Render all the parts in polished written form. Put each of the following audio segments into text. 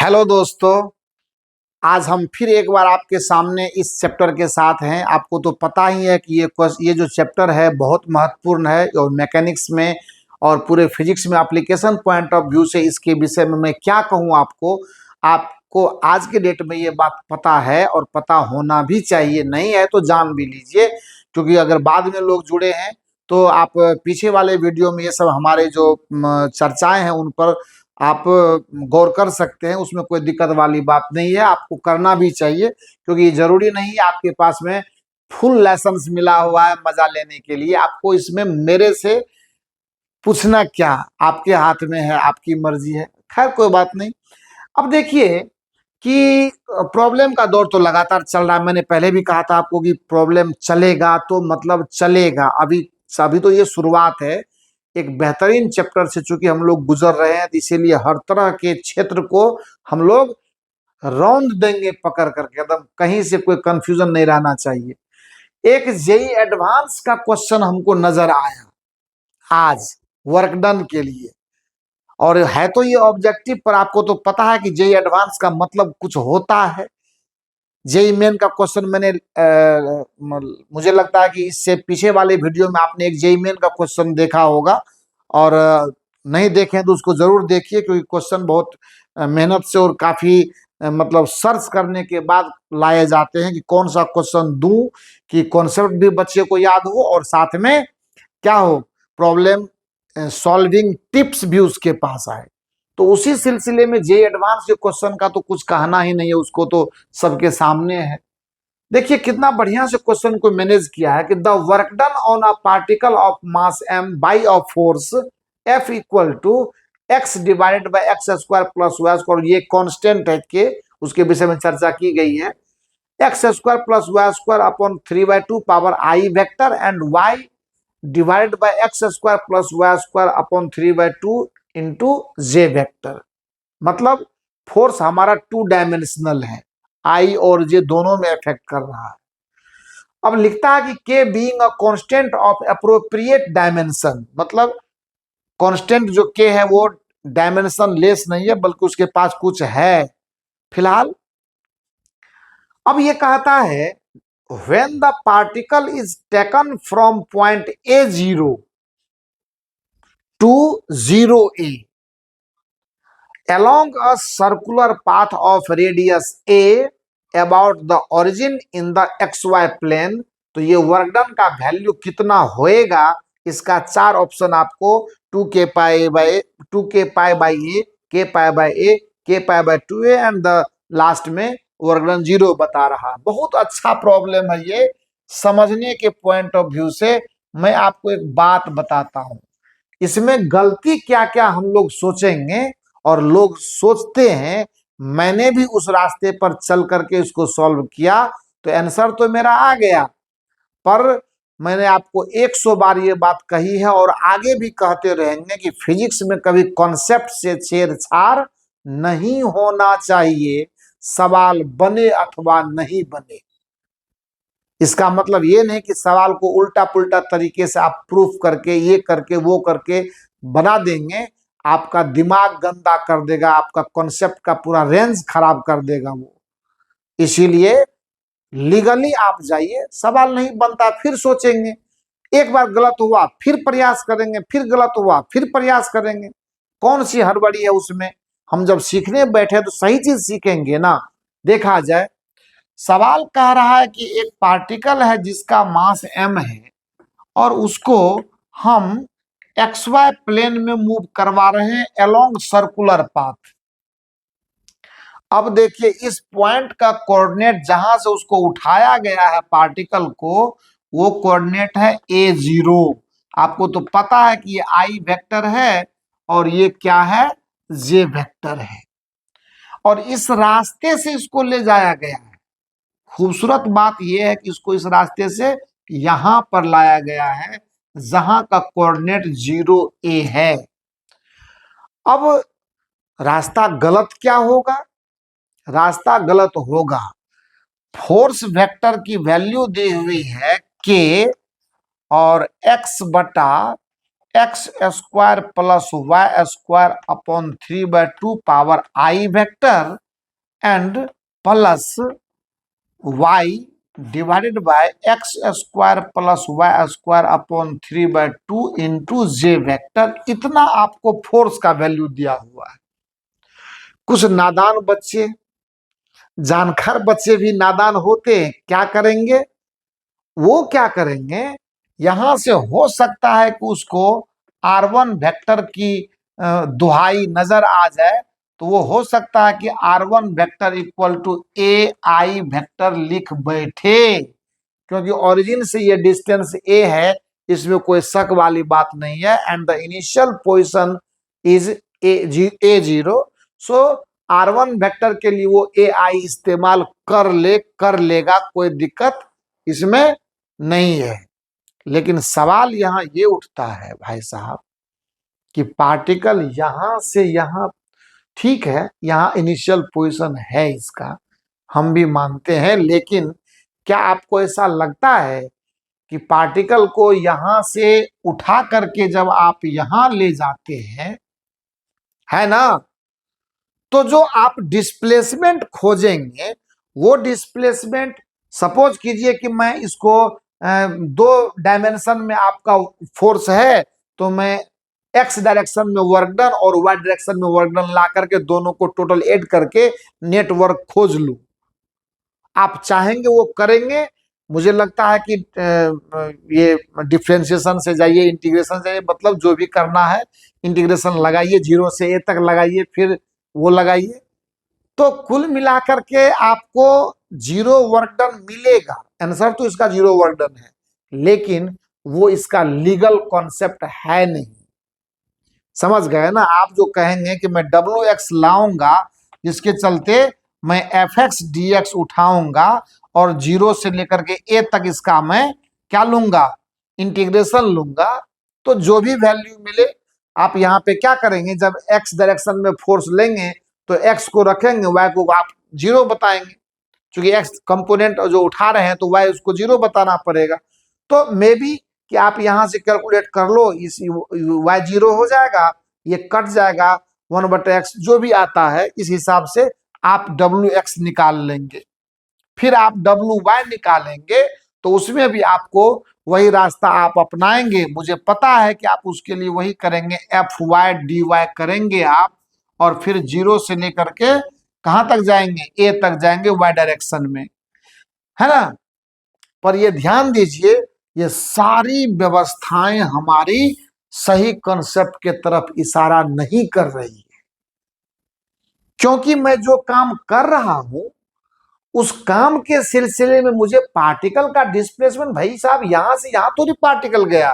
Hello दोस्तों, आज हम फिर एक बार आपके सामने इस चैप्टर के साथ हैं। आपको तो पता ही है कि ये जो चैप्टर है बहुत महत्वपूर्ण है और मैकेनिक्स में और पूरे फिजिक्स में एप्लीकेशन पॉइंट ऑफ व्यू से इसके विषय में मैं क्या कहूँ आपको। आपको आज के डेट में ये बात पता है और पता होना भी चाहिए, नहीं है तो जान भी लीजिए, क्योंकि अगर बाद में लोग जुड़े हैं तो आप पीछे वाले वीडियो में ये सब हमारे जो चर्चाएं हैं उन पर आप गौर कर सकते हैं। उसमें कोई दिक्कत वाली बात नहीं है, आपको करना भी चाहिए, क्योंकि जरूरी नहीं आपके पास में फुल लाइसेंस मिला हुआ है मजा लेने के लिए। आपको इसमें मेरे से पूछना क्या, आपके हाथ में है, आपकी मर्जी है। खैर कोई बात नहीं। अब देखिए कि प्रॉब्लम का दौर तो लगातार चल रहा है। मैंने पहले भी कहा था आपको कि प्रॉब्लम चलेगा तो मतलब चलेगा। अभी तो ये शुरुआत है एक बेहतरीन चैप्टर से, चूंकि हम लोग गुजर रहे हैं, तो इसीलिए हर तरह के क्षेत्र को हम लोग रौंद देंगे पकड़ करके, एकदम कहीं से कोई कंफ्यूजन नहीं रहना चाहिए। एक जेई एडवांस का क्वेश्चन हमको नजर आया आज वर्क डन के लिए, और है तो ये ऑब्जेक्टिव, पर आपको तो पता है कि जेई एडवांस का मतलब कुछ होता है। जेई मेन का क्वेश्चन मुझे लगता है कि इससे पीछे वाले वीडियो में आपने एक जेई मेन का क्वेश्चन देखा होगा, और नहीं देखें तो उसको जरूर देखिए, क्योंकि क्वेश्चन बहुत मेहनत से और काफी मतलब सर्च करने के बाद लाए जाते हैं कि कौन सा क्वेश्चन दूं कि कॉन्सेप्ट भी बच्चे को याद हो और साथ में क्या हो, प्रॉब्लम सॉल्विंग टिप्स भी उसके पास आए। तो उसी सिलसिले में जे एडवांस के क्वेश्चन का तो कुछ कहना ही नहीं है, उसको तो सबके सामने है। देखिए कितना बढ़िया से क्वेश्चन को मैनेज किया है कि the work done on a particle of mass m by a force F equal to x divided by x square plus y square, ये कांस्टेंट है के उसके विषय में चर्चा की गई है। X square plus y square upon 3/2 power i vector and y divided by x square plus y square upon 3/2 into j vector. मतलब फोर्स हमारा 2 डायमेंशनल है, आई और जे दोनों में इफेक्ट कर रहा है। अब लिखता है कि के being a constant of appropriate dimension, मतलब कांस्टेंट जो के है वो डायमेंशन लेस नहीं है, बल्कि उसके पास कुछ है फिलहाल। अब ये कहता है when the particle is taken from point A0 to 0A along a circular path of radius A about the origin in the xy plane, तो ये वर्क डन का वैल्यू कितना होएगा, इसका 4 ऑप्शन आपको 2k pi by 2k pi by A, k pi by A, k pi by 2a and the last में work done 0 बता रहा है। बहुत अच्छा प्रॉब्लम है ये। समझने के पॉइंट ऑफ व्यू से मैं आपको एक बात बताता हूं, इसमें गलती क्या क्या हम लोग सोचेंगे और लोग सोचते हैं। मैंने भी उस रास्ते पर चल करके इसको सॉल्व किया, तो आंसर तो मेरा आ गया। पर मैंने आपको 100 बार ये बात कही है और आगे भी कहते रहेंगे कि फिजिक्स में कभी कॉन्सेप्ट से छेड़छाड़ नहीं होना चाहिए, सवाल बने अथवा नहीं बने। इसका मतलब ये नहीं कि सवाल को उल्टा पुल्टा तरीके से आप प्रूफ करके ये करके वो करके बना देंगे, आपका दिमाग गंदा कर देगा, आपका कॉन्सेप्ट का पूरा रेंज खराब कर देगा वो। इसीलिए लीगली आप जाइए, सवाल नहीं बनता फिर सोचेंगे, एक बार गलत हुआ फिर प्रयास करेंगे, फिर गलत हुआ फिर प्रयास करेंगे। कौन सी हड़बड़ी है उसमें? हम जब सीखने बैठे तो सही चीज सीखेंगे ना। देखा जाए, सवाल कह रहा है कि एक पार्टिकल है जिसका मास m है और उसको हम xy प्लेन में मूव करवा रहे हैं अलोंग सर्कुलर पाथ। अब देखिए इस पॉइंट का कोऑर्डिनेट जहां से उसको उठाया गया है पार्टिकल को, वो कोऑर्डिनेट है A0। आपको तो पता है कि ये i वेक्टर है और ये क्या है, j वेक्टर है, और इस रास्ते से इसको ले जाया गया है। खूबसूरत बात यह है कि इसको इस रास्ते से यहां पर लाया गया है जहां का कोऑर्डिनेट 0A है। अब रास्ता गलत क्या होगा? रास्ता गलत होगा, फोर्स वेक्टर की वैल्यू दी हुई है k और x बटा x square plus y square upon 3/2 power i vector and plus y divided by x square plus y square upon 3/2 into j vector. इतना आपको फोर्स का वैल्यू दिया हुआ है। कुछ नादान बच्चे, जानकार बच्चे भी नादान होते हैं, क्या करेंगे, वो क्या करेंगे, यहां से हो सकता है कि उसको R1 वेक्टर की दुहाई नजर आ जाए, तो वो हो सकता है कि R1 vector equal to a i vector लिख बैठे, क्योंकि ओरिजिन से ये डिस्टेंस ए है, इसमें कोई शक वाली बात नहीं है। And the initial position is a zero, so R1 vector के लिए वो ए आई इस्तेमाल कर लेगा, कोई दिक्कत इसमें नहीं है। लेकिन सवाल यहां ये उठता है भाई साहब कि पार्टिकल यहां से यहां, ठीक है यहां इनिशियल पोजीशन है इसका, हम भी मानते हैं, लेकिन क्या आपको ऐसा लगता है कि पार्टिकल को यहां से उठा करके जब आप यहां ले जाते हैं, है ना, तो जो आप डिस्प्लेसमेंट खोजेंगे वो डिस्प्लेसमेंट, सपोज कीजिए कि मैं इसको 2 डायमेंशन में आपका फोर्स है, तो मैं एक्स डायरेक्शन में वर्क डन और वाई डायरेक्शन में वर्क डन ला करके दोनों को टोटल ऐड करके नेटवर्क खोज लूं। आप चाहेंगे वो करेंगे। मुझे लगता है कि ये डिफ्रेंशिएशन से जाइए, इंटीग्रेशन से जाइए, मतलब जो भी करना है इंटीग्रेशन लगाइए, 0 से a तक लगाइए, फिर वो लगाइए, तो कुल मिलाकर के आपको 0 वर्क डन मिलेगा। आंसर तो इसका 0 वर्क डन है, लेकिन वो इसका लीगल कॉन्सेप्ट है नहीं। समझ गए ना? आप जो कहेंगे कि मैं WX लाऊंगा, जिसके चलते मैं FX DX उठाऊंगा और 0 से लेकर के a तक इसका मैं क्या लूंगा, इंटीग्रेशन लूंगा, तो जो भी वैल्यू मिले आप यहाँ पे क्या करेंगे, जब x डायरेक्शन में फोर्स लेंगे तो x को रखेंगे, y को आप 0 बताएंगे, क्योंकि x कंपोनेंट जो उठा रहे हैं तो y उसको 0 बताना पड़ेगा। तो मे बी कि आप यहां से कैलकुलेट कर लो, इस y 0 हो जाएगा, ये कट जाएगा, 1/x जो भी आता है इस हिसाब से आप WX निकाल लेंगे। फिर आप WY निकालेंगे तो उसमें भी आपको वही रास्ता आप अपनाएंगे। मुझे पता है कि आप उसके लिए वही करेंगे, FY DY करेंगे आप, और फिर 0 से लेकर के कहां तक जाएंगे, A तक जाएंगे Y डायरेक्शन में, है ना। पर ये ध्यान दीजिए, ये सारी व्यवस्थाएं हमारी सही कॉन्सेप्ट के तरफ इशारा नहीं कर रही है, क्योंकि मैं जो काम कर रहा हूं उस काम के सिलसिले में मुझे पार्टिकल का डिस्प्लेसमेंट, भाई साहब यहां से यहां तो नहीं पार्टिकल गया,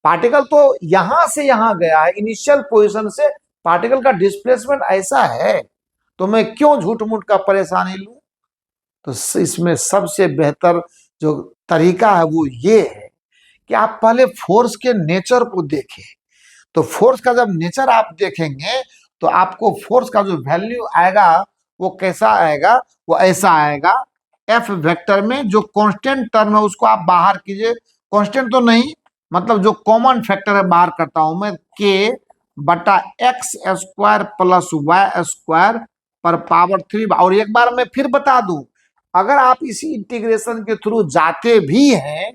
पार्टिकल तो यहां से यहां गया है, इनिशियल पोजीशन से पार्टिकल का डिस्प्लेसमेंट ऐसा है, तो मैं क्यों झूठ मूठ का परेशानी लूं। तो इसमें सबसे बेहतर जो तरीका है वो ये है कि आप पहले फोर्स के नेचर को देखें। तो फोर्स का जब नेचर आप देखेंगे तो आपको फोर्स का जो वैल्यू आएगा वो कैसा आएगा, वो ऐसा आएगा, एफ वेक्टर में जो कांस्टेंट टर्म है उसको आप बाहर कीजिए, कांस्टेंट तो नहीं, मतलब जो कॉमन फैक्टर है बाहर करता हूं मैं, के बटा x square plus y square पर पावर 3। और एक बार मैं फिर बता दूं, अगर आप इसी इंटीग्रेशन के थ्रू जाते भी हैं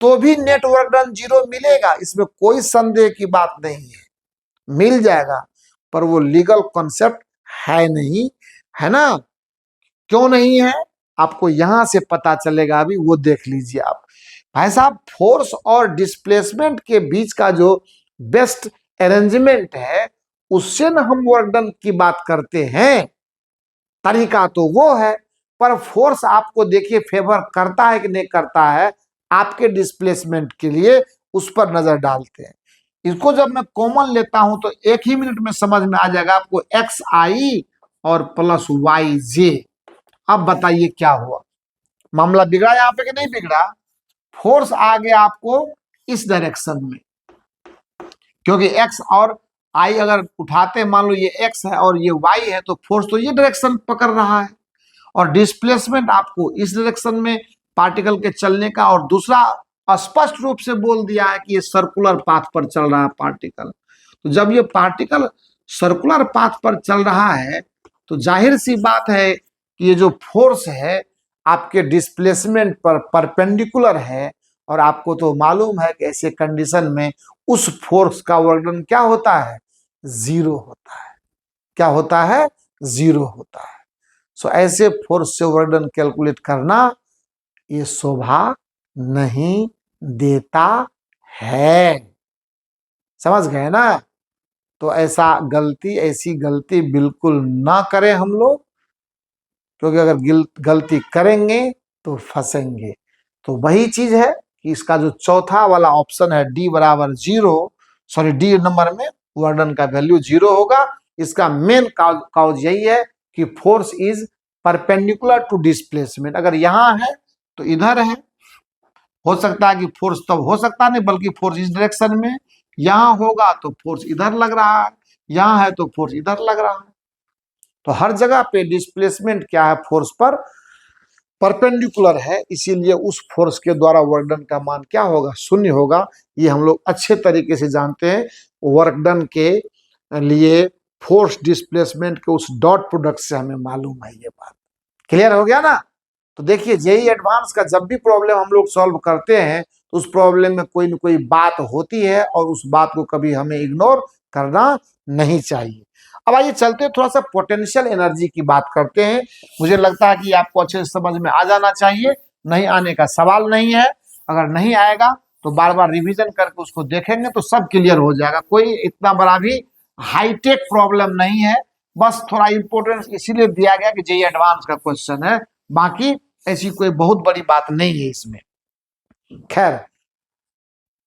तो भी नेटवर्क डन 0 मिलेगा, इसमें कोई संदेह की बात नहीं है, मिल जाएगा, पर वो लीगल कॉन्सेप्ट है नहीं, है ना। क्यों नहीं है आपको यहां से पता चलेगा, अभी वो देख लीजिए आप। भाई साहब फोर्स और डिस्प्लेसमेंट के बीच का जो बेस्ट अरेंजमेंट है उससे ना हम वर्क डन की बात करते हैं, तरीका तो वो है, पर फोर्स आपको देखिए फेवर करता है कि नहीं करता है आपके डिस्प्लेसमेंट के लिए, उस पर नजर डालते हैं। इसको जब मैं कॉमन लेता हूं तो 1 ही मिनट में समझ में आ जाएगा आपको, एक्स आई और प्लस वाई जे। अब बताइए क्या हुआ, मामला बिगड़ा यहां पे कि नहीं बिगड़ा। फोर्स आ गया आपको इस डायरेक्शन में, क्योंकि एक्स और आई अगर उठाते, मान लो ये एक्स है और ये वाई है, तो फोर्स तो ये डायरेक्शन पकड़ रहा है, और डिस्प्लेसमेंट आपको इस डायरेक्शन में पार्टिकल के चलने का, और दूसरा स्पष्ट रूप से बोल दिया है कि ये सर्कुलर पाथ पर चल रहा है पार्टिकल। तो जब ये पार्टिकल सर्कुलर पाथ पर चल रहा है तो जाहिर सी बात है कि ये जो फोर्स है आपके डिस्प्लेसमेंट पर परपेंडिकुलर है, और आपको तो मालूम है कि ऐसे कंडीशन में उस फोर्स का वर्क डन क्या होता है, जीरो होता है। क्या होता है, जीरो होता है। सो ऐसे फोर्स से वर्क डन कैलकुलेट करना ये शोभा नहीं देता है। समझ गए ना? तो ऐसी गलती बिल्कुल ना करें हम लोग, क्योंकि अगर गलती करेंगे तो फंसेंगे। तो वही चीज है कि इसका जो चौथा वाला ऑप्शन है डी बराबर जीरो, सॉरी डी नंबर में वर्डन का वैल्यू जीरो होगा। इसका मेन काउज यही है कि force is perpendicular to displacement. अगर यहां है तो इधर है, हो सकता है कि फोर्स तब हो सकता नहीं, बल्कि फोर्स इस डायरेक्शन में, यहां होगा तो फोर्स इधर लग रहा है, यहां है तो फोर्स इधर लग रहा है। तो हर जगह पे डिस्प्लेसमेंट क्या है, फोर्स पर परपेंडिकुलर है, इसीलिए उस फोर्स के द्वारा वर्क डन का मान क्या होगा, शून्य होगा। ये हम लोग अच्छे तरीके से जानते हैं। वर्क डन के लिए फोर्स डिस्प्लेसमेंट के उस डॉट प्रोडक्ट से हमें मालूम है ये बात। क्लियर हो गया ना? तो देखिए जेईई एडवांस का जब भी प्रॉब्लम हम लोग सॉल्व करते हैं तो उस प्रॉब्लम में कोई न कोई बात होती है, और उस बात को कभी हमें इग्नोर करना नहीं चाहिए। अब आइए चलते थोड़ा सा पोटेंशियल एनर्जी की बात करते हैं। मुझे लगता है कि आपको अच्छे से समझ में आ जाना चाहिए, नहीं आने का सवाल नहीं है। अगर नहीं आएगा तो बार बार रिवीजन करके उसको देखेंगे तो सब क्लियर हो जाएगा। कोई इतना बड़ा भी हाईटेक प्रॉब्लम नहीं है, बस थोड़ा इंपोर्टेंस इसीलिए दिया गया कि जेईई एडवांस का क्वेश्चन है, बाकी ऐसी कोई बहुत बड़ी बात नहीं है इसमें। खैर,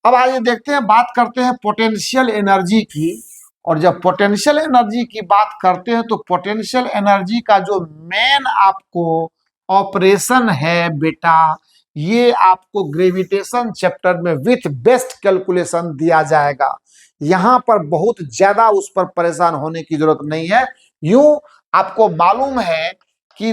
अब आइए देखते हैं, बात करते हैं पोटेंशियल एनर्जी की। और जब पोटेंशियल एनर्जी की बात करते हैं तो पोटेंशियल एनर्जी का जो मेन आपको ऑपरेशन है बेटा, ये आपको ग्रेविटेशन चैप्टर में विथ बेस्ट कैलकुलेशन दिया जाएगा। यहां पर बहुत ज्यादा उस पर परेशान होने की जरूरत नहीं है। यूं आपको मालूम है कि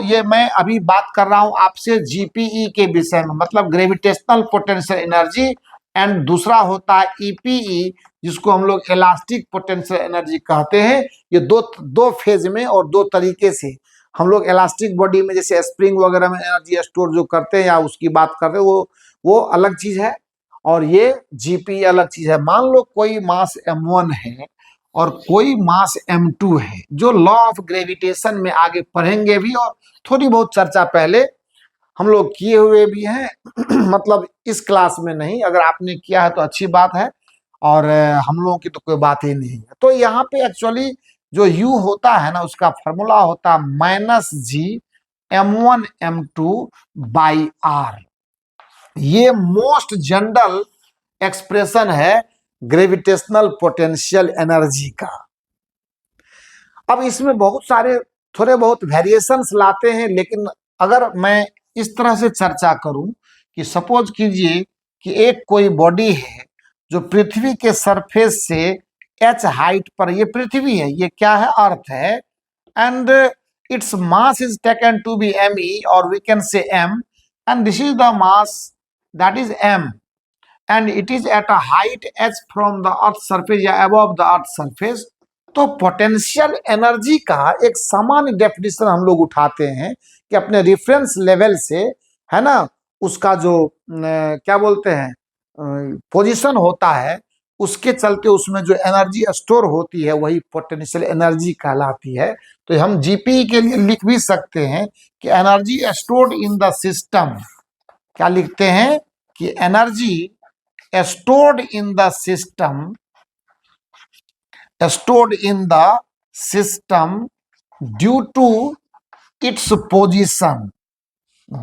ये मैं अभी बात कर रहा हूं आपसे जीपीई के विषय में, मतलब ग्रेविटेशनल पोटेंशियल एनर्जी, एंड दूसरा होता है ईपीई जिसको हम लोग इलास्टिक पोटेंशियल एनर्जी कहते हैं। ये दो फेज में और दो तरीके से हम लोग इलास्टिक बॉडी में जैसे स्प्रिंग वगैरह में एनर्जी स्टोर जो करते हैं या उसकी बात करते हैं वो अलग चीज है, और ये जीपी अलग चीज है। मान लो कोई मास m1 है और कोई मास m2 है, जो लॉ ऑफ ग्रेविटेशन में आगे पढ़ेंगे भी, और थोड़ी बहुत चर्चा पहले हम लोग किए हुए भी हैं मतलब इस क्लास में नहीं, अगर आपने किया है तो अच्छी बात है, और हम लोगों की तो कोई बात ही नहीं है। तो यहाँ पे एक्चुअली जो U होता है ना, उसका फॉर्मूला होता है -G m1m2/r। ये मोस्ट जनरल एक्सप्रेशन है ग्रेविटेशनल पोटेंशियल एनर्जी का। अब इसमें बहुत सारे थोड़े बहुत वेरिएशंस लाते हैं, लेकिन अगर मैं इस तरह से चर्चा करूं कि सपोज कीजिए कि एक कोई बॉडी है जो पृथ्वी के सरफेस से h हाइट पर, ये पृथ्वी है, ये क्या है, अर्थ है, and its mass is taken to be me, और we can say m, and this is the mass that is m, and it is at a height h from the earth surface या above the earth surface. तो potential energy का एक सामान्य definition हम लोग उठाते हैं कि अपने रेफरेंस लेवल से, है ना, उसका जो क्या बोलते हैं पोजीशन होता है, उसके चलते उसमें जो एनर्जी स्टोर होती है वही पोटेंशियल एनर्जी कहलाती है। तो हम जीपी के लिए लिख भी सकते हैं कि energy stored in the system, क्या लिखते हैं कि energy stored in the system, stored in the system due to its position,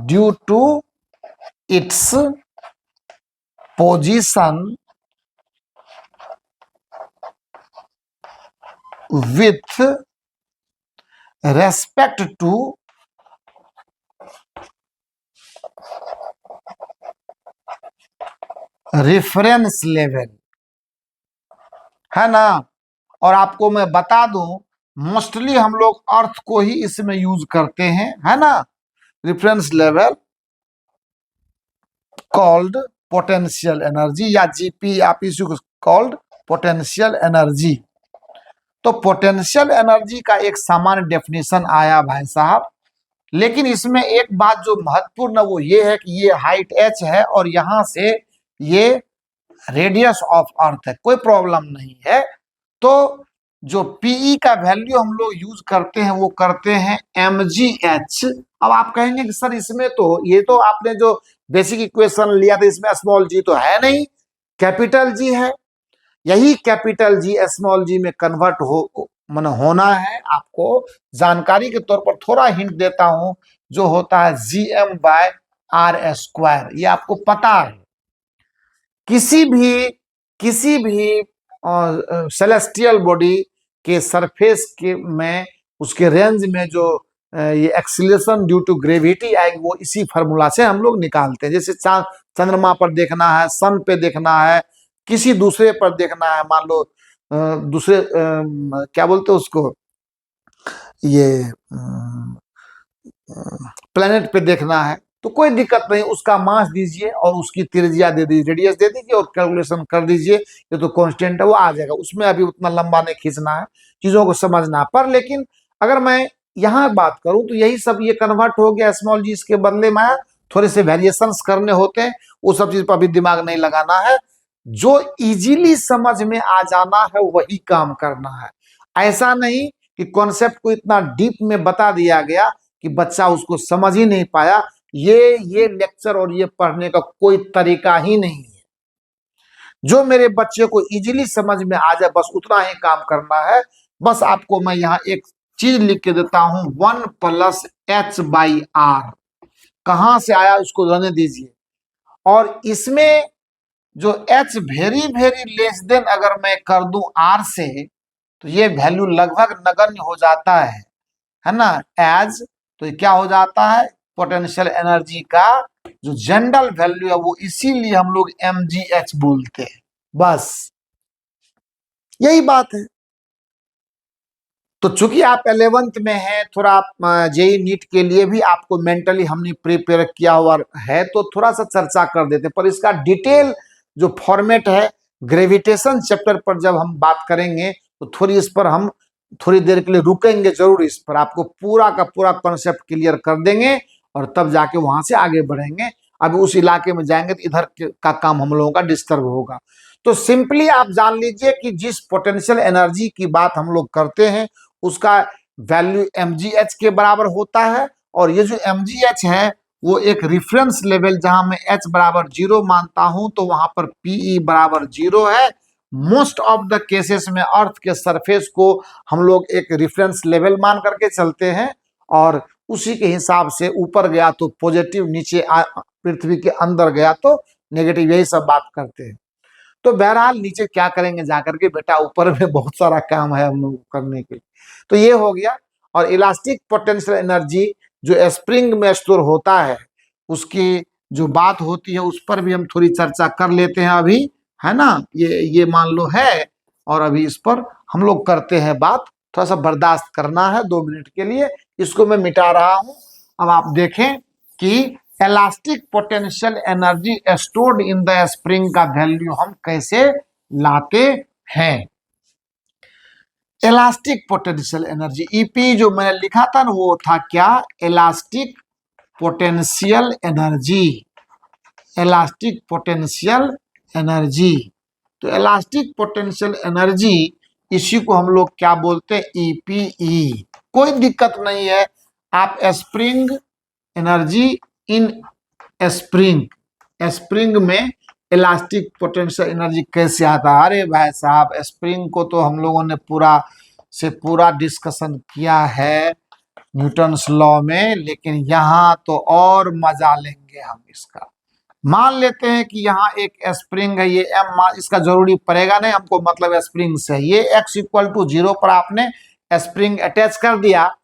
due to its position with respect to reference level, है ना। और आपको मैं बता दूं, मोस्टली हम लोग अर्थ को ही इसमें यूज करते हैं, है ना। Reference level called potential energy, या जीपी आप इसको कॉल्ड पोटेंशियल एनर्जी। तो पोटेंशियल एनर्जी का एक सामान्य डेफिनेशन आया भाई साहब, लेकिन इसमें एक बात जो महत्वपूर्ण वो ये है कि ये हाइट h है और यहां से ये रेडियस ऑफ अर्थ है, कोई प्रॉब्लम नहीं है। तो जो पीई का वैल्यू हम लोग यूज करते हैं वो करते हैं mgh। अब आप कहेंगे कि सर इसमें तो ये तो आपने जो बेसिक इक्वेशन लिया था इसमें स्मॉल जी तो है नहीं, कैपिटल जी है। यही कैपिटल जी स्मॉल जी में कन्वर्ट मन होना है। आपको जानकारी के तौर पर थोड़ा हिंट देता हूं, जो होता है gm/r²। ये आपको पता है, किसी भी सेलेस्टियल बॉडी के सरफेस के में उसके रेंज में जो ये एक्सीलरेशन ड्यू टू ग्रेविटी आएगी वो इसी फार्मूला से हम लोग निकालते हैं। जैसे चंद्रमा पर देखना है, सन पे देखना है, किसी दूसरे पर देखना है, मान लो दूसरे क्या बोलते हैं उसको, ये प्लेनेट पे देखना है, तो कोई दिक्कत नहीं, उसका मास दीजिए और उसकी त्रिज्या दे दीजिए, रेडियस दे दीजिए और कैलकुलेशन कर दीजिए। ये तो कांस्टेंट है, वो आ जाएगा। उसमें अभी उतना लंबा नहीं खींचना है, चीजों को समझना पर। लेकिन अगर मैं यहाँ बात करूं तो यही सब ये कन्वर्ट हो गया स्मॉल जी। इसके बदले में थोड़े से वेरिएशंस करने होते हैं, वो सब चीज पर अभी दिमाग नहीं लगाना है। जो इजीली समझ में आ जाना है वही काम करना है। ऐसा नहीं कि कॉन्सेप्ट को इतना डीप में बता दिया गया कि बच्चा उसको समझ ही नहीं पाया। ये लेक्चर और ये पढ़ने का कोई तरीका ही नहीं है। जो मेरे बच्चे को इजीली समझ में आ जाए बस उतना ही काम करना है। बस आपको मैं यहाँ एक चीज लिख के देता हूं, 1+h/r कहां से आया उसको रहने दीजिए। और इसमें जो h very very less than अगर मैं कर दूं r से तो ये वैल्यू लगभग नगण्य हो जाता है ना, एज। तो क्या हो जाता है, पोटेंशियल एनर्जी का जो जनरल वैल्यू है वो इसीलिए हम लोग mgh बोलते हैं। बस यही बात है। तो चूंकि आप 11th में हैं, थोड़ा आप जेई नीट के लिए भी आपको मेंटली हमने प्रिपेयर किया हुआ है, तो थोड़ा सा चर्चा कर देते हैं। पर इसका डिटेल जो फॉर्मेट है, ग्रेविटेशन चैप्टर पर जब हम बात करेंगे तो थोड़ी इस पर हम थोड़ी देर के लिए रुकेंगे जरूर। इस पर आपको पूरा का पूरा कॉन्सेप्ट क्लियर कर देंगे और तब जाके वहां से आगे बढ़ेंगे। अभी उस इलाके में जाएंगे तो इधर का काम हम लोगों का डिस्टर्ब होगा। तो सिंपली आप जान लीजिए कि जिस पोटेंशियल एनर्जी की बात हम लोग करते हैं उसका वैल्यू mgh के बराबर होता है। और ये जो mgh है वो एक रेफरेंस लेवल, जहां मैं h बराबर 0 मानता हूं तो वहां पर pe बराबर 0 है। मोस्ट ऑफ द केसेस में अर्थ के सरफेस को हम लोग एक रेफरेंस लेवल मान करके चलते हैं और उसी के हिसाब से ऊपर गया तो पॉजिटिव, नीचे पृथ्वी के अंदर गया तो नेगेटिव, यही सब बात करते हैं। तो बहरहाल नीचे क्या करेंगे जाकर के बेटा, ऊपर में बहुत सारा काम है हम लोग करने के लिए। तो ये हो गया। और इलास्टिक पोटेंशियल एनर्जी जो स्प्रिंग में स्टोर होता है उसकी जो बात होती है उस पर भी हम थोड़ी चर्चा कर लेते हैं अभी, है ना। ये मान लो है और अभी इस पर हम लोग करते हैं बात। थोड़ा सा बर्दाश्त करना है 2 मिनट के लिए। इसको मैं मिटा रहा हूं। अब आप देखें कि elastic potential energy stored in the spring का वैल्यू हम कैसे लाते हैं। इलास्टिक पोटेंशियल एनर्जी ईपी जो मैंने लिखा था ना वो था क्या, elastic potential energy. Elastic potential energy, तो इलास्टिक पोटेंशियल एनर्जी इसी को हम लोग क्या बोलते हैं, ईपीई। कोई दिक्कत नहीं है। आप स्प्रिंग एनर्जी इन स्प्रिंग में इलास्टिक पोटेंशियल एनर्जी कैसे आता है। अरे भाई साहब, स्प्रिंग को तो हम लोगों ने पूरा डिस्कशन किया है न्यूटन्स लॉ में, लेकिन यहाँ तो और मजा लेंगे हम इसका। मान लेते हैं कि यहाँ एक स्प्रिंग है, ये एम इसका जरूरी पड़ेगा नहीं हमको, मतलब स्प्रिंग से ये x = 0 पर आपने स्प्रिंग अटैच कर दिया।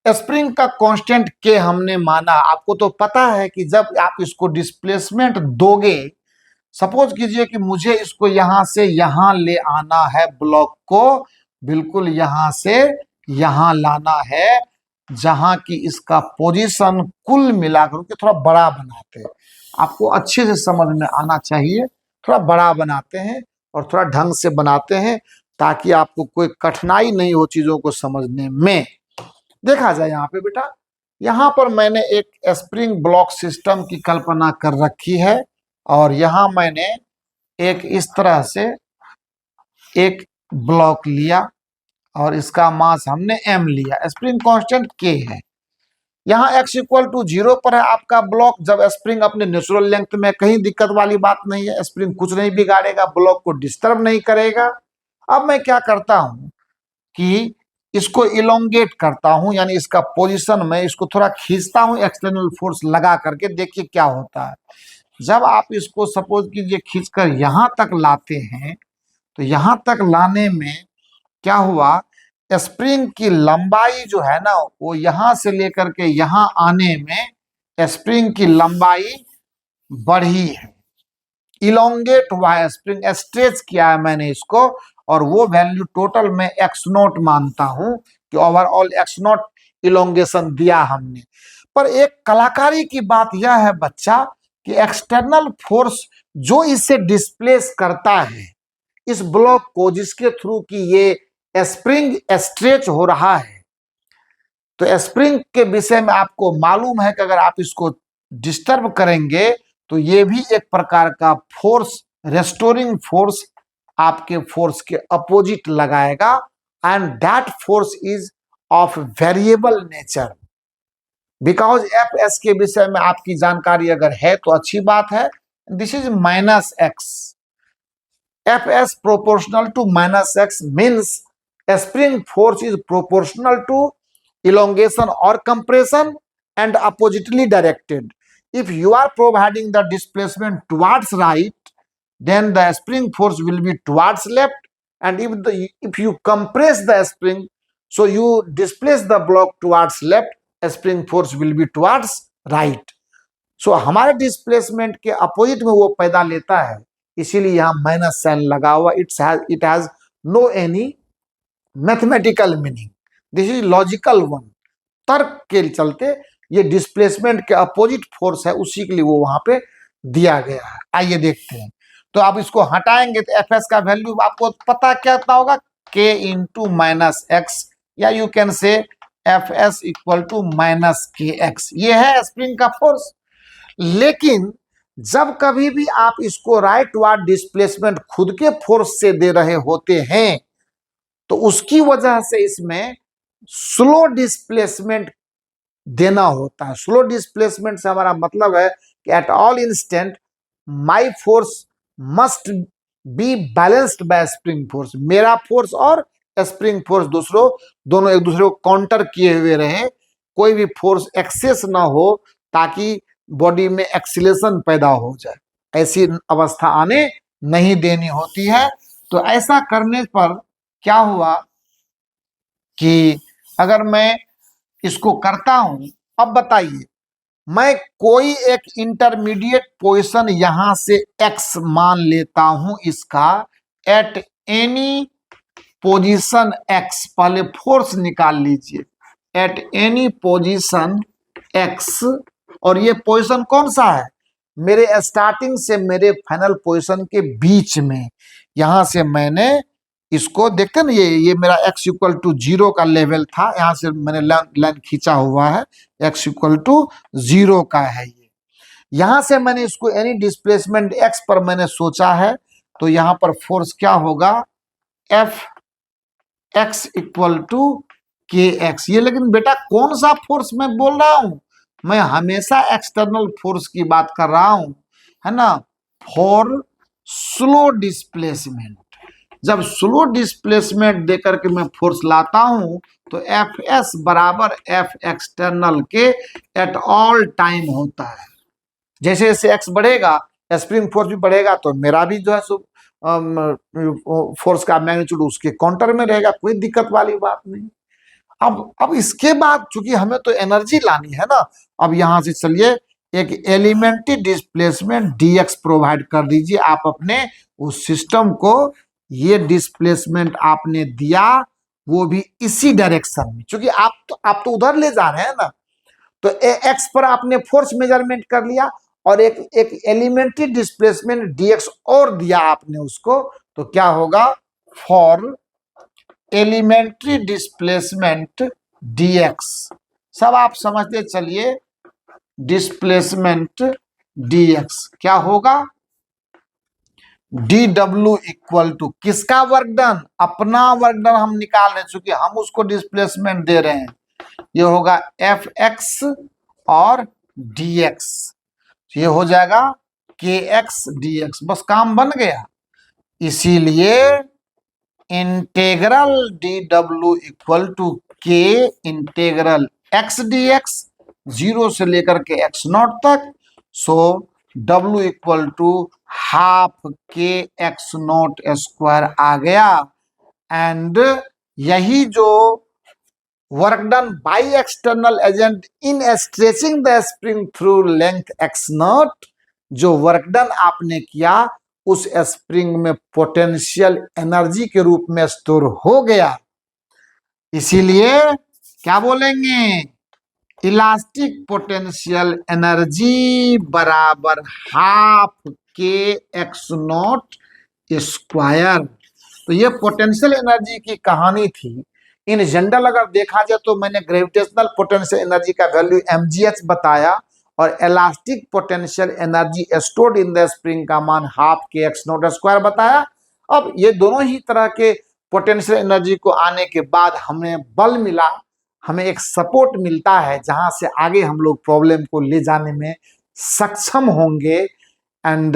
स्प्रिंग का कांस्टेंट के हमने माना। आपको तो पता है कि जब आप इसको डिस्प्लेसमेंट दोगे, सपोज कीजिए कि मुझे इसको यहां से यहां ले आना है, ब्लॉक को बिल्कुल यहां से यहां लाना है, जहां की इसका पोजीशन कुल मिलाकर के थोड़ा बड़ा बनाते हैं। आपको अच्छे से समझ में आना चाहिए। थोड़ा बड़ा बनाते हैं और थोड़ा ढंग से बनाते हैं ताकि आपको कोई कठिनाई नहीं हो चीजों को समझने में। देखा जाए यहाँ पे बेटा, यहाँ पर मैंने एक स्प्रिंग ब्लॉक सिस्टम की कल्पना कर रखी है और यहाँ मैंने एक इस तरह से एक ब्लॉक लिया और इसका मास हमने m लिया, स्प्रिंग कांस्टेंट k है। यहाँ x इक्वल टू 0 पर है आपका ब्लॉक। जब स्प्रिंग अपने नेचुरल लेंथ में, कहीं दिक्कत वाली बात नहीं है, स्प्रिंग कुछ नहीं बिगाड़ेगा, ब्लॉक को डिस्टर्ब नहीं करेगा। अब मैं क्या करता हूं कि इसको इलोंगेट करता हूं, यानी इसका पोजीशन में इसको थोड़ा खींचता हूं एक्सटर्नल फोर्स लगा करके। देखिए क्या होता है, जब आप इसको सपोज कीजिए खींचकर यहां तक लाते हैं, तो यहां तक लाने में क्या हुआ, स्प्रिंग की लंबाई जो है ना, वो यहां से लेकर के यहां आने में स्प्रिंग की लंबाई बढ़ी है, इलोंगेट हुआ है स्प्रिंग, स्ट्रेच किया है मैंने इसको, और वो वैल्यू टोटल में एक्स नॉट मानता हूं कि ओवरऑल एक्स नॉट इलोंगेशन दिया हमने। पर एक कलाकारी की बात यह है बच्चा कि एक्सटर्नल फोर्स जो इसे डिस्प्लेस करता है इस ब्लॉक को, जिसके थ्रू कि ये स्प्रिंग स्ट्रेच हो रहा है, तो स्प्रिंग के विषय में आपको मालूम है कि अगर आप इसको डिस्टर्ब करेंगे तो ये भी एक प्रकार का फोर्स, रेस्टोरिंग फोर्स आपके फोर्स के अपोजिट लगाएगा, and that force is of variable nature. Because F S के विषय में आपकी जानकारी अगर है तो अच्छी बात है। This is minus x, F S proportional to minus x means spring force is proportional to elongation or compression and oppositely directed. If you are providing the displacement towards right, then the spring force will be towards left, and if you compress the spring, so you displace the block towards left, spring force will be towards right. So हमारे displacement के opposite में वो पैदा लेता है, इसीलिए यहाँ minus sign लगा हुआ। It has no any mathematical meaning, this is logical one. तर्क के चलते ये डिस्प्लेसमेंट के अपोजिट फोर्स है, उसी के लिए वो वहां पे दिया गया है। आइए देखते हैं। तो आप इसको हटाएंगे तो एफ एस का वैल्यू आपको पता क्या होगा, के इंटू माइनस एक्स, या you can say F S equal to minus k x. ये है स्प्रिंग का फोर्स। लेकिन जब कभी भी आप इसको राइट वार्ड डिस्प्लेसमेंट खुद के फोर्स से दे रहे होते हैं तो उसकी वजह से इसमें स्लो डिस्प्लेसमेंट देना होता है। स्लो डिस्प्लेसमेंट से हमारा मतलब है कि at all instant my force must be balanced bye spring force. मेरा फोर्स और स्प्रिंग फोर्स दोनों एक दूसरे को काउंटर किए हुए रहे, कोई भी फोर्स एक्सेस ना हो ताकि बॉडी में एक्सीलेशन पैदा हो जाए, ऐसी अवस्था आने नहीं देनी होती है। तो ऐसा करने पर क्या हुआ कि अगर मैं इसको करता हूं, अब बताइए, मैं कोई एक इंटरमीडिएट पोजीशन यहां से x मान लेता हूं इसका, एट एनी पोजीशन x, पहले फोर्स निकाल लीजिए, एट एनी पोजीशन x, और ये पोजीशन कौन सा है, मेरे स्टार्टिंग से मेरे फाइनल पोजीशन के बीच में। यहां से मैंने इसको देखते ना, ये मेरा x इक्वल टू 0 का लेवल था, यहां से मैंने लाइन खींचा हुआ है, x इक्वल टू 0 का है ये। यहां से मैंने इसको एनी डिस्प्लेसमेंट x पर मैंने सोचा है, तो यहां पर फोर्स क्या होगा, एफ एक्स इक्वल टू के एक्स। ये लेकिन बेटा कौन सा फोर्स मैं बोल रहा हूं, मैं हमेशा एक्सटर्नल फोर्स की बात कर रहा हूं, है ना, फॉर स्लो डिस्प्लेसमेंट। जब स्लो डिस्प्लेसमेंट देकर के मैं फोर्स लाता हूं तो एफ एस बराबर एफ एक्सटर्नल के एट ऑल टाइम होता है। जैसे जैसे एक्स बढ़ेगा स्प्रिंग फोर्स भी बढ़ेगा, तो मेरा भी जो है फोर्स का मैग्नीट्यूड उसके काउंटर में रहेगा, कोई दिक्कत वाली बात नहीं। अब इसके बाद चूंकि हमें तो एनर्जी लानी है ना, अब यहां से चलिए एक एलिमेंट्री डिस्प्लेसमेंट dx प्रोवाइड कर दीजिए आप अपने उस सिस्टम को। ये डिस्प्लेसमेंट आपने दिया वो भी इसी डायरेक्शन में, क्योंकि आप तो उधर ले जा रहे हैं ना, तो एक्स पर आपने फोर्स मेजरमेंट कर लिया और एक एलिमेंट्री डिस्प्लेसमेंट dx और दिया आपने उसको, तो क्या होगा, फॉर एलिमेंट्री डिस्प्लेसमेंट dx, सब आप समझते चलिए, डिस्प्लेसमेंट dx क्या होगा, dw इक्वल टू किसका वर्क डन, अपना वर्क डन हम निकाल रहे हैं, चूंकि हम उसको डिस्प्लेसमेंट दे रहे हैं, ये होगा fx और dx, ये हो जाएगा kx dx, बस काम बन गया। इसीलिए integral dw equal to k integral x dx, 0 से लेकर के x0 तक, so w equal to half k x0 square आ गया। एंड यही जो work done by external agent in stretching the spring through length x0, जो वर्क डन आपने किया उस स्प्रिंग में पोटेंशियल एनर्जी के रूप में स्टोर हो गया। इसीलिए क्या बोलेंगे, इलास्टिक पोटेंशियल एनर्जी बराबर हाफ के x0 स्क्वायर। तो ये पोटेंशियल एनर्जी की कहानी थी। इन जनरल अगर देखा जाए तो मैंने ग्रेविटेशनल पोटेंशियल एनर्जी का वैल्यू mgh बताया और elastic potential energy stored in the spring का मान हाफ के x0 स्क्वायर बताया। अब ये दोनों ही तरह के पोटेंशियल एनर्जी को आने के बाद हमें बल मिला, हमें एक सपोर्ट मिलता है जहां से आगे हम लोग प्रॉब्लम को ले जाने में सक्षम होंगे। एंड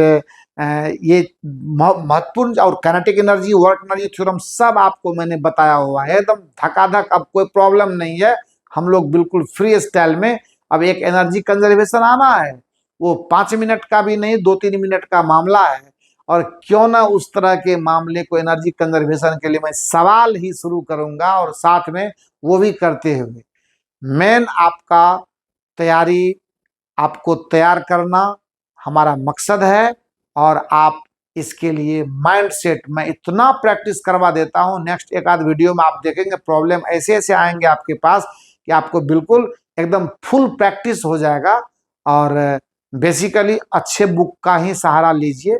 ये महत्वपूर्ण, और kinetic energy, work energy theorem सब आपको मैंने बताया हुआ है, एकदम धकाधक, अब कोई प्रॉब्लम नहीं है, हम लोग बिल्कुल फ्री स्टाइल में। अब एक एनर्जी कंजर्वेशन आना है, वो 5 मिनट का भी नहीं, 2-3 मिनट का मामला है, और क्यों ना उस तरह के मामले को एनर्जी कंजर्वेशन के लिए मैं सवाल ही शुरू करूंगा और साथ में वो भी करते हुए। मेन आपका तैयारी, आपको तैयार करना हमारा मकसद है, और आप इसके लिए माइंड सेट मैं इतना प्रैक्टिस करवा देता हूं, नेक्स्ट एक आध वीडियो में आप देखेंगे प्रॉब्लम ऐसे ऐसे आएंगे आपके पास कि आपको बिल्कुल एकदम फुल प्रैक्टिस हो जाएगा। और बेसिकली अच्छे बुक का ही सहारा लीजिए,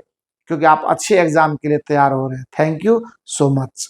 क्योंकि आप अच्छे एग्जाम के लिए तैयार हो रहे हैं। Thank you so much.